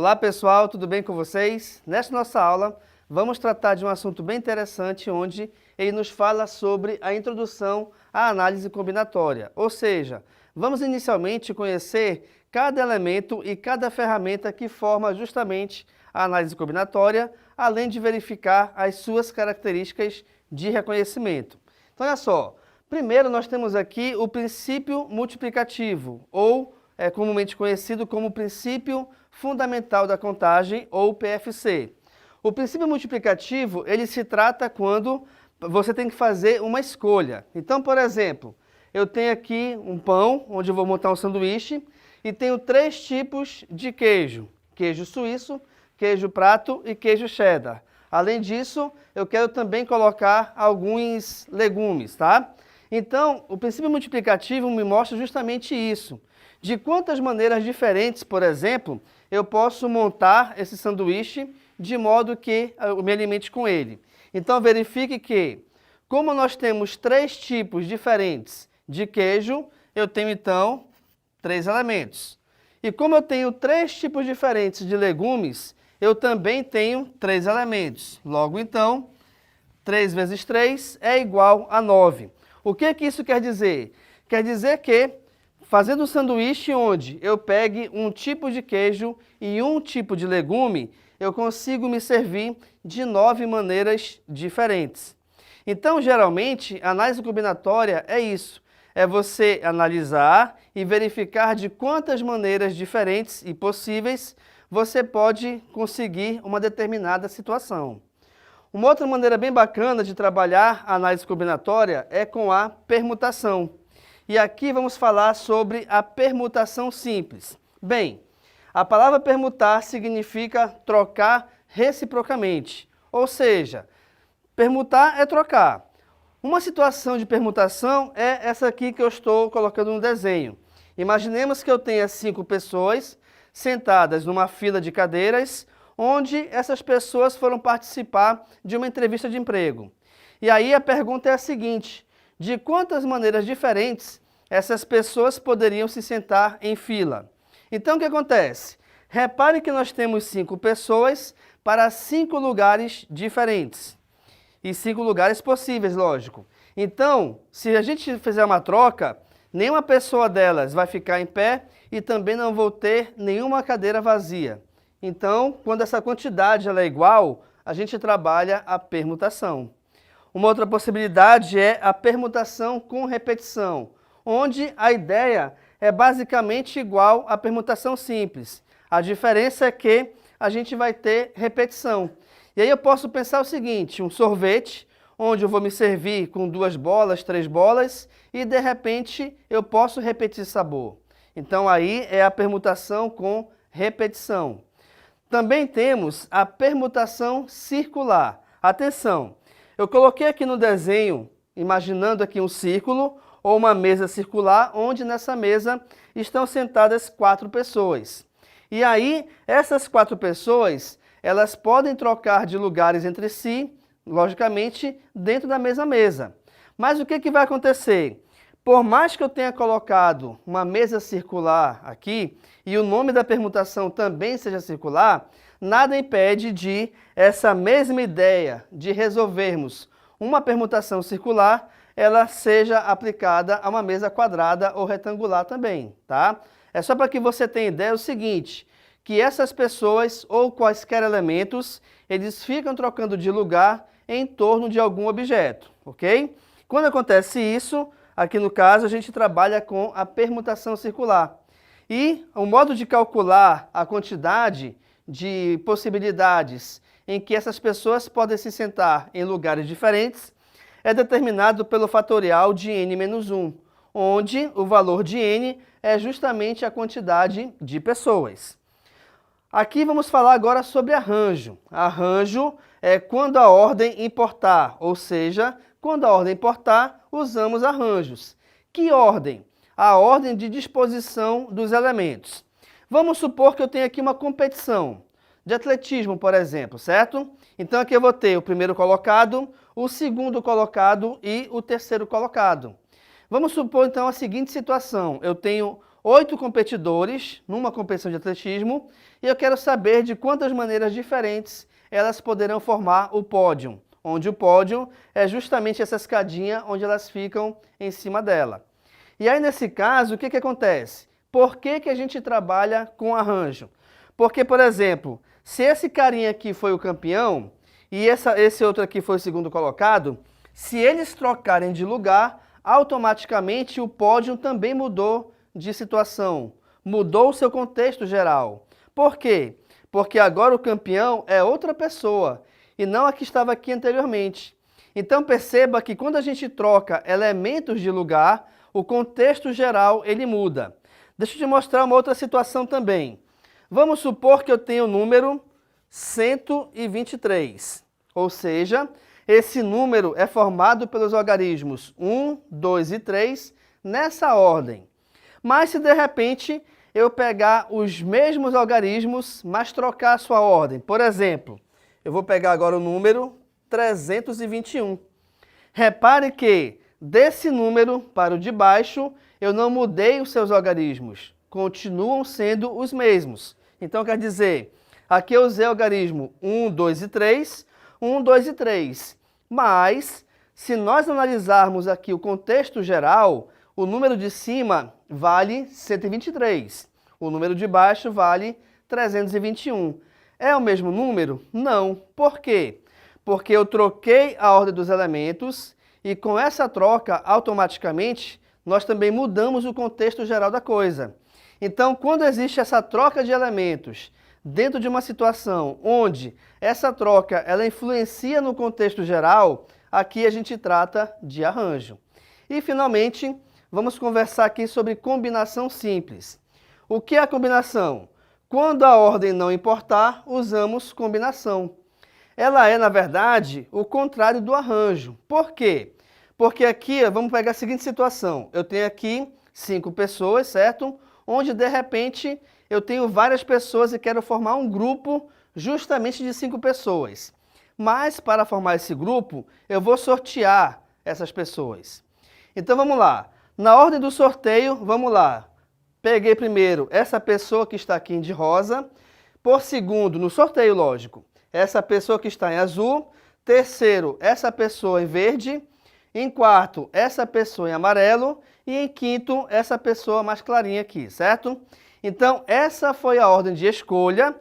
Olá pessoal, tudo bem com vocês? Nesta nossa aula, vamos tratar de um assunto bem interessante onde ele nos fala sobre a introdução à análise combinatória. Ou seja, vamos inicialmente conhecer cada elemento e cada ferramenta que forma justamente a análise combinatória, além de verificar as suas características de reconhecimento. Então olha só, primeiro nós temos aqui o princípio multiplicativo, ou é comumente conhecido como princípio fundamental da contagem, ou PFC. O princípio multiplicativo, ele se trata quando você tem que fazer uma escolha. Então, por exemplo, eu tenho aqui um pão, onde eu vou montar um sanduíche, e tenho 3 tipos de queijo. Queijo suíço, queijo prato e queijo cheddar. Além disso, eu quero também colocar alguns legumes, tá? Então, o princípio multiplicativo me mostra justamente isso. De quantas maneiras diferentes, por exemplo, eu posso montar esse sanduíche de modo que eu me alimente com ele. Então, verifique que, como nós temos 3 tipos diferentes de queijo, eu tenho, então, 3 elementos. E como eu tenho 3 tipos diferentes de legumes, eu também tenho 3 elementos. Logo, então, 3 vezes 3 é igual a 9. O que isso quer dizer? Quer dizer que, fazendo um sanduíche onde eu pegue um tipo de queijo e um tipo de legume, eu consigo me servir de 9 maneiras diferentes. Então, geralmente, a análise combinatória é isso. É você analisar e verificar de quantas maneiras diferentes e possíveis você pode conseguir uma determinada situação. Uma outra maneira bem bacana de trabalhar a análise combinatória é com a permutação. E aqui vamos falar sobre a permutação simples. Bem, a palavra permutar significa trocar reciprocamente, ou seja, permutar é trocar. Uma situação de permutação é essa aqui que eu estou colocando no desenho. Imaginemos que eu tenha 5 pessoas sentadas numa fila de cadeiras, onde essas pessoas foram participar de uma entrevista de emprego. E aí a pergunta é a seguinte: de quantas maneiras diferentes essas pessoas poderiam se sentar em fila? Então, o que acontece? Repare que nós temos 5 pessoas para 5 lugares diferentes. E 5 lugares possíveis, lógico. Então, se a gente fizer uma troca, nenhuma pessoa delas vai ficar em pé e também não vou ter nenhuma cadeira vazia. Então, quando essa quantidade ela é igual, a gente trabalha a permutação. Uma outra possibilidade é a permutação com repetição, onde a ideia é basicamente igual à permutação simples. A diferença é que a gente vai ter repetição. E aí eu posso pensar o seguinte: um sorvete, onde eu vou me servir com 2 bolas, 3 bolas, e de repente eu posso repetir sabor. Então aí é a permutação com repetição. Também temos a permutação circular. Atenção, eu coloquei aqui no desenho, imaginando aqui um círculo ou uma mesa circular, onde nessa mesa estão sentadas 4 pessoas. E aí, essas 4 pessoas, elas podem trocar de lugares entre si, logicamente, dentro da mesma mesa. Mas o que vai acontecer? Por mais que eu tenha colocado uma mesa circular aqui, e o nome da permutação também seja circular, nada impede de essa mesma ideia de resolvermos uma permutação circular, ela seja aplicada a uma mesa quadrada ou retangular também, tá? É só para que você tenha ideia o seguinte, que essas pessoas ou quaisquer elementos, eles ficam trocando de lugar em torno de algum objeto, ok? Quando acontece isso, aqui no caso a gente trabalha com a permutação circular. E o modo de calcular a quantidade de possibilidades em que essas pessoas podem se sentar em lugares diferentes é determinado pelo fatorial de n-1, onde o valor de n é justamente a quantidade de pessoas. Aqui vamos falar agora sobre arranjo. Arranjo é quando a ordem importar, ou seja, quando a ordem importar, usamos arranjos. Que ordem? A ordem de disposição dos elementos. Vamos supor que eu tenho aqui uma competição de atletismo, por exemplo, certo? Então aqui eu vou ter o primeiro colocado, o segundo colocado e o terceiro colocado. Vamos supor então a seguinte situação: eu tenho 8 competidores numa competição de atletismo e eu quero saber de quantas maneiras diferentes elas poderão formar o pódio, onde o pódio é justamente essa escadinha onde elas ficam em cima dela. E aí, nesse caso, o que acontece? Por que a gente trabalha com arranjo? Porque, por exemplo, se esse carinha aqui foi o campeão e esse outro aqui foi o segundo colocado, se eles trocarem de lugar, automaticamente o pódio também mudou de situação, mudou o seu contexto geral. Por quê? Porque agora o campeão é outra pessoa e não a que estava aqui anteriormente. Então perceba que quando a gente troca elementos de lugar, o contexto geral ele muda. Deixa eu te mostrar uma outra situação também. Vamos supor que eu tenho o número 123, ou seja, esse número é formado pelos algarismos 1, 2 e 3 nessa ordem. Mas se de repente eu pegar os mesmos algarismos, mas trocar a sua ordem, por exemplo, eu vou pegar agora o número 321. Repare que desse número para o de baixo, eu não mudei os seus algarismos, continuam sendo os mesmos. Então quer dizer, aqui eu usei o algarismo 1, 2 e 3, 1, 2 e 3. Mas, se nós analisarmos aqui o contexto geral, o número de cima vale 123. O número de baixo vale 321. É o mesmo número? Não. Por quê? Porque eu troquei a ordem dos elementos e com essa troca, automaticamente, nós também mudamos o contexto geral da coisa. Então, quando existe essa troca de elementos dentro de uma situação onde essa troca ela influencia no contexto geral, aqui a gente trata de arranjo. E, finalmente, vamos conversar aqui sobre combinação simples. O que é a combinação? Quando a ordem não importar, usamos combinação. Ela é, na verdade, o contrário do arranjo. Por quê? Porque aqui, vamos pegar a seguinte situação. Eu tenho aqui 5 pessoas, certo? Onde, de repente, eu tenho várias pessoas e quero formar um grupo justamente de 5 pessoas. Mas, para formar esse grupo, eu vou sortear essas pessoas. Então, vamos lá. Na ordem do sorteio, vamos lá. Peguei primeiro essa pessoa que está aqui de rosa. Por segundo, no sorteio, lógico, essa pessoa que está em azul. Terceiro, essa pessoa em verde. Em quarto, essa pessoa em amarelo. E em quinto, essa pessoa mais clarinha aqui, certo? Então, essa foi a ordem de escolha.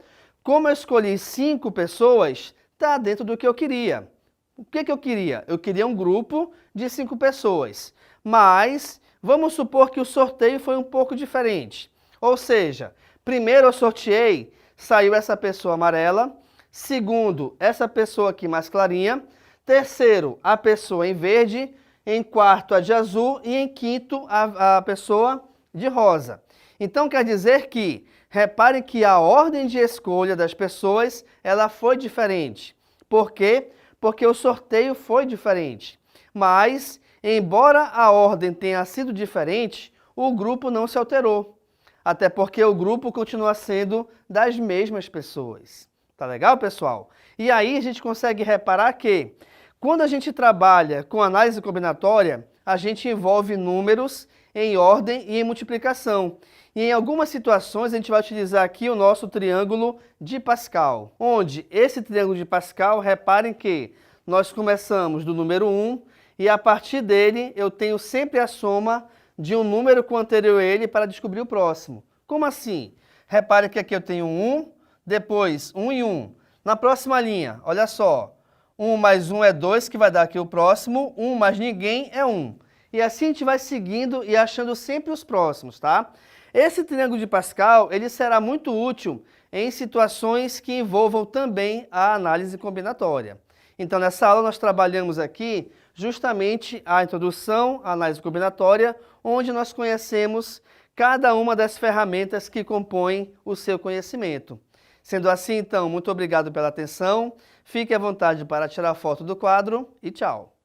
Como eu escolhi 5 pessoas, está dentro do que eu queria. O que eu queria? Eu queria um grupo de 5 pessoas. Mas, vamos supor que o sorteio foi um pouco diferente. Ou seja, primeiro eu sorteei, saiu essa pessoa amarela. Segundo, essa pessoa aqui mais clarinha. Terceiro, a pessoa em verde. Em quarto, a de azul. E em quinto, a pessoa de rosa. Então, quer dizer que, reparem que a ordem de escolha das pessoas, ela foi diferente. Por quê? Porque o sorteio foi diferente. Mas, embora a ordem tenha sido diferente, o grupo não se alterou. Até porque o grupo continua sendo das mesmas pessoas. Tá legal, pessoal? E aí a gente consegue reparar que, quando a gente trabalha com análise combinatória, a gente envolve números em ordem e em multiplicação. E em algumas situações a gente vai utilizar aqui o nosso triângulo de Pascal, onde esse triângulo de Pascal, reparem que nós começamos do número 1 e a partir dele eu tenho sempre a soma de um número com o anterior a ele para descobrir o próximo. Como assim? Reparem que aqui eu tenho 1, depois 1 e 1. Na próxima linha, olha só, 1 mais 1 é 2, que vai dar aqui o próximo, 1 mais ninguém é 1. E assim a gente vai seguindo e achando sempre os próximos, tá? Esse triângulo de Pascal, ele será muito útil em situações que envolvam também a análise combinatória. Então, nessa aula nós trabalhamos aqui justamente a introdução à análise combinatória, onde nós conhecemos cada uma das ferramentas que compõem o seu conhecimento. Sendo assim, então, muito obrigado pela atenção, fique à vontade para tirar foto do quadro e tchau!